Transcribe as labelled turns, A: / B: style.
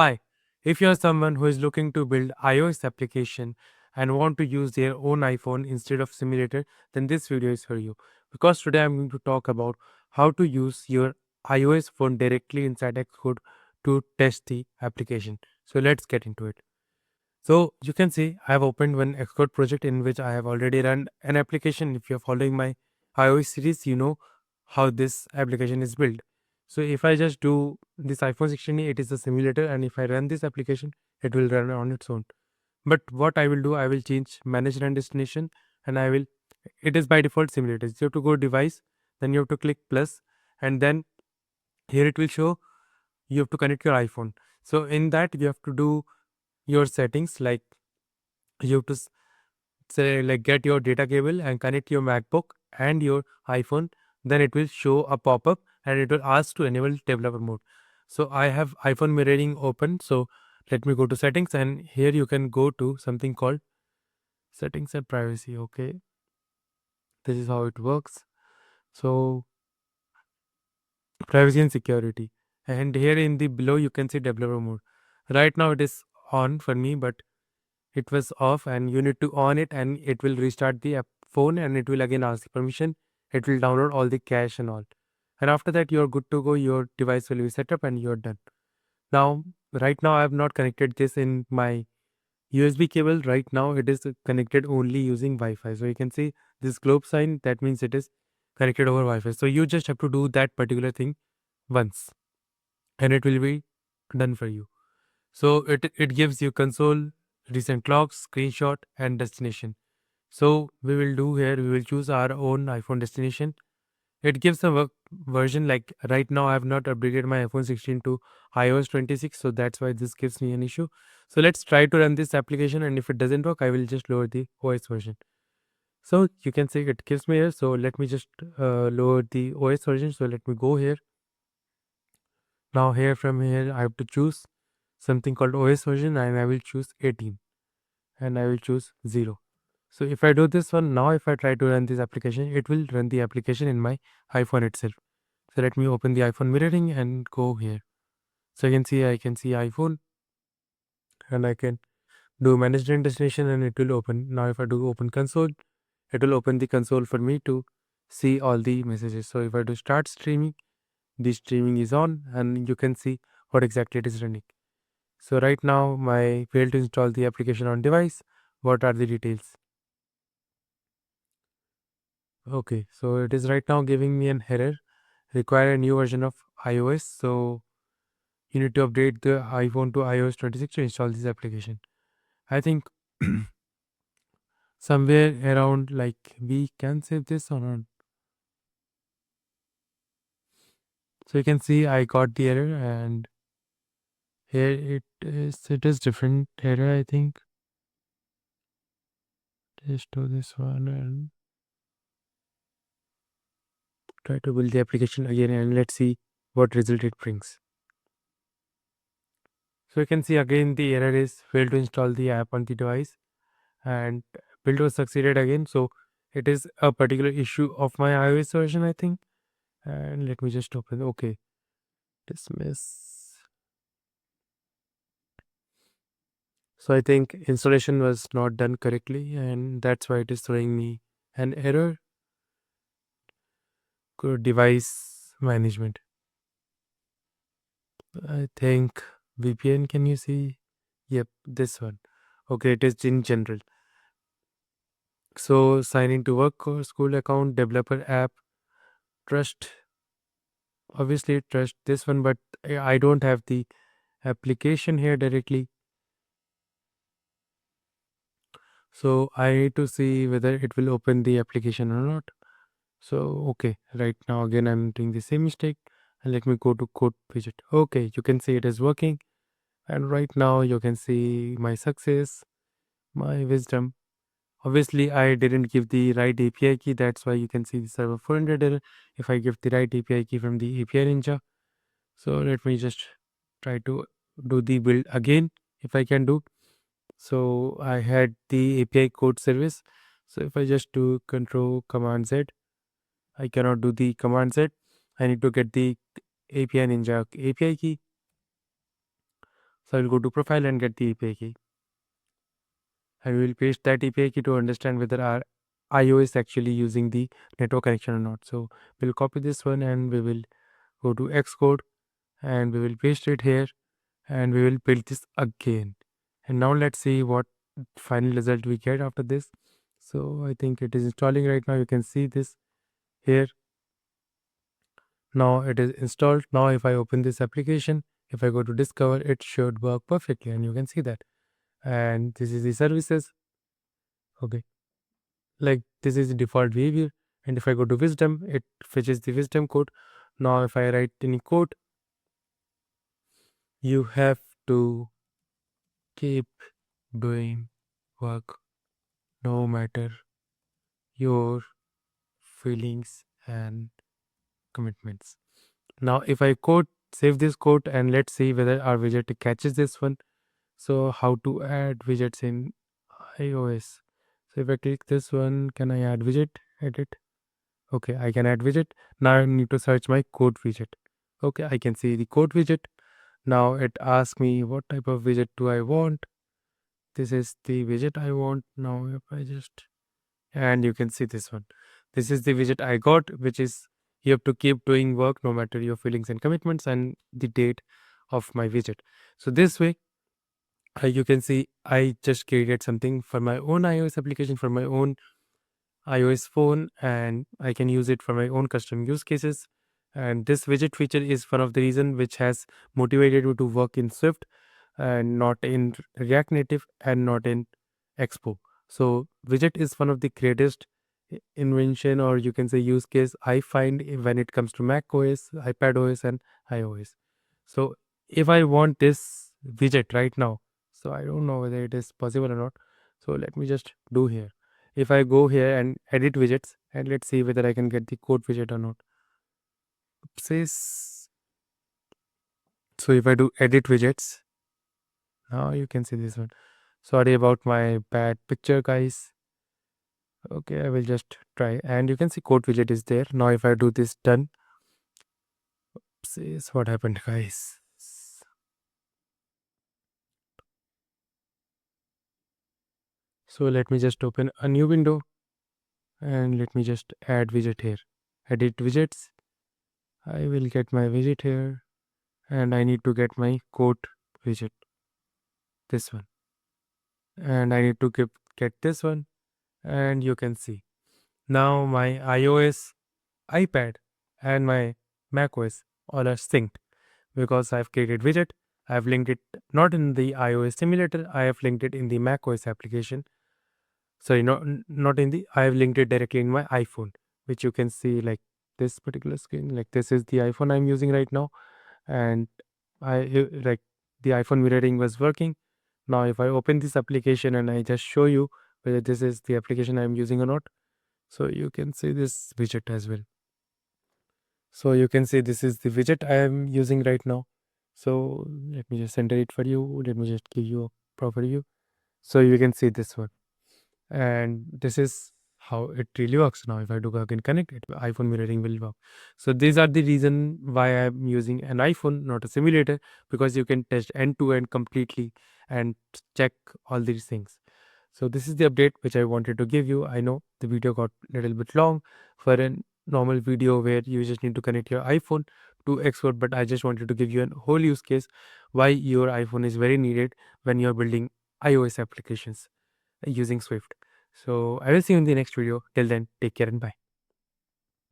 A: Hi, if you're someone who is looking to build iOS application and want to use their own iPhone instead of simulator, then this video is for you. Because today I'm going to talk about how to use your iOS phone directly inside Xcode to test the application. So let's get into it. So you can see I have opened one Xcode project in which I have already run an application. If you're following my iOS series, you know how this application is built. So if I just do this iPhone 16, it is a simulator, and if I run this application, it will run on its own. But what I will do, I will change manage run destination, and I will. It is by default simulator. So you have to go device, then you have to click plus, and then here it will show you have to connect your iPhone. So in that you have to do your settings, like you have to say like get your data cable and connect your MacBook and your iPhone. Then it will show a pop-up and it will ask to enable developer mode. So I have iPhone mirroring open. So let me go to settings, and here you can go to something called settings and privacy. Okay, this is how it works. So privacy and security, and here in the below you can see developer mode. Right now it is on for me, but it was off, and you need to on it, and it will restart the phone, and it will again ask the permission. It will download all the cache and all, and after that you're good to go. Your device will be set up and you're done. Now right now I have not connected this in my USB cable. Right now it is connected only using Wi-Fi. So you can see this globe sign, that means it is connected over Wi-Fi. So you just have to do that particular thing once, and it will be done for you. So it gives you console, recent logs, screenshot, and destination. So we will do here, we will choose our own iPhone destination. It gives a version, like right now I have not updated my iPhone 16 to iOS 26, so that's why this gives me an issue. So let's try to run this application, and if it doesn't work, I will just lower the OS version. So you can see it gives me here. So let me just lower the OS version. So let me go here. Now here from here I have to choose something called OS version, and I will choose 18, and I will choose 0. So if I do this one now, if I try to run this application, it will run the application in my iPhone itself. So let me open the iPhone mirroring and go here. So I can see iPhone, and I can do management destination, and it will open. Now if I do open console, it will open the console for me to see all the messages. So if I do start streaming, the streaming is on, and you can see what exactly it is running. So right now my failed to install the application on device. What are the details? Okay, so it is right now giving me an error. Require a new version of iOS. So you need to update the iPhone to iOS 26 to install this application. I think somewhere around, like, we can save this or not. So you can see I got the error, and here it is different error, I think. Just do this one and try to build the application again, and let's see what result it brings. So you can see again the error is failed to install the app on the device, and build was succeeded again. So it is a particular issue of my iOS version, I think. And let me just open. Okay, dismiss. So I think installation was not done correctly, and that's why it is throwing me an error. Device management. I think VPN. Can you see? Yep, this one. Okay, it is in general. So sign into work or school account, developer app, trust. Obviously, trust this one, but I don't have the application here directly. So I need to see whether it will open the application or not. So okay, right now again I'm doing the same mistake, and let me go to code widget. Okay, you can see it is working, and right now you can see my success, my wisdom. Obviously I didn't give the right API key, that's why you can see the server 400 error. If I give the right API key from the API Ninja, so let me just try to do the build again if I can do. So I had the API code service. So if I just do control command Z, I cannot do the command Z. I need to get the API Ninja API key. So I will go to profile and get the API key. And we will paste that API key to understand whether our iOS actually using the network connection or not. So we'll copy this one and we will go to Xcode and we will paste it here and we will build this again. And now let's see what final result we get after this. So I think it is installing right now. You can see this here. Now it is installed. Now if I open this application, if I go to discover, it should work perfectly and you can see that. And this is the services. Okay. Like this is the default behavior. And if I go to wisdom, it fetches the wisdom code. Now if I write any code, you have to keep doing work no matter your feelings and commitments. Now if I save this code and let's see whether our widget catches this one. So how to add widgets in iOS. So if I click this one, can I add widget? Edit. Okay, I can add widget. Now I need to search my code widget. Okay, I can see the code widget. Now it asks me what type of widget do I want. This is the widget I want. Now if I just, and you can see this one. This is the widget I got, which is you have to keep doing work no matter your feelings and commitments and the date of my widget. So this way, you can see I just created something for my own iOS application, for my own iOS phone, and I can use it for my own custom use cases. And this widget feature is one of the reason which has motivated you to work in Swift and not in React Native and not in Expo. So widget is one of the greatest invention, or you can say use case, I find when it comes to Mac OS, iPad OS and iOS. So if I want this widget right now, so I don't know whether it is possible or not. So let me just do here. If I go here and edit widgets and let's see whether I can get the code widget or not. Oopsies. So if I do edit widgets, now you can see this one. Sorry about my bad picture, guys. Okay, I will just try. And you can see code widget is there. Now if I do this done, oopsies, what happened, guys? So let me just open a new window and let me just add widget here. Edit widgets. I will get my widget here and I need to get my code widget. This one. And I need to get this one and you can see. Now my iOS, iPad and my macOS all are synced because I've created widget. I've linked it not in the iOS simulator, I have linked it in the macOS application. Sorry, not in the, I have linked it directly in my iPhone, which you can see like this particular screen. Like this is the iPhone I'm using right now, and like the iPhone mirroring was working. Now if I open this application and I just show you whether this is the application I'm using or not, so you can see this widget as well. So you can see this is the widget I am using right now. So let me just center it for you. Let me just give you a proper view. So you can see this one. And this is how it really works. Now if I do again connect it, iPhone mirroring will work. So these are the reason why I'm using an iPhone, not a simulator, because you can test end to end completely and check all these things. So this is the update which I wanted to give you. I know the video got a little bit long for a normal video where you just need to connect your iPhone to Xcode, but I just wanted to give you a whole use case why your iPhone is very needed when you're building iOS applications using Swift. So I will see you in the next video. Till then, take care and bye.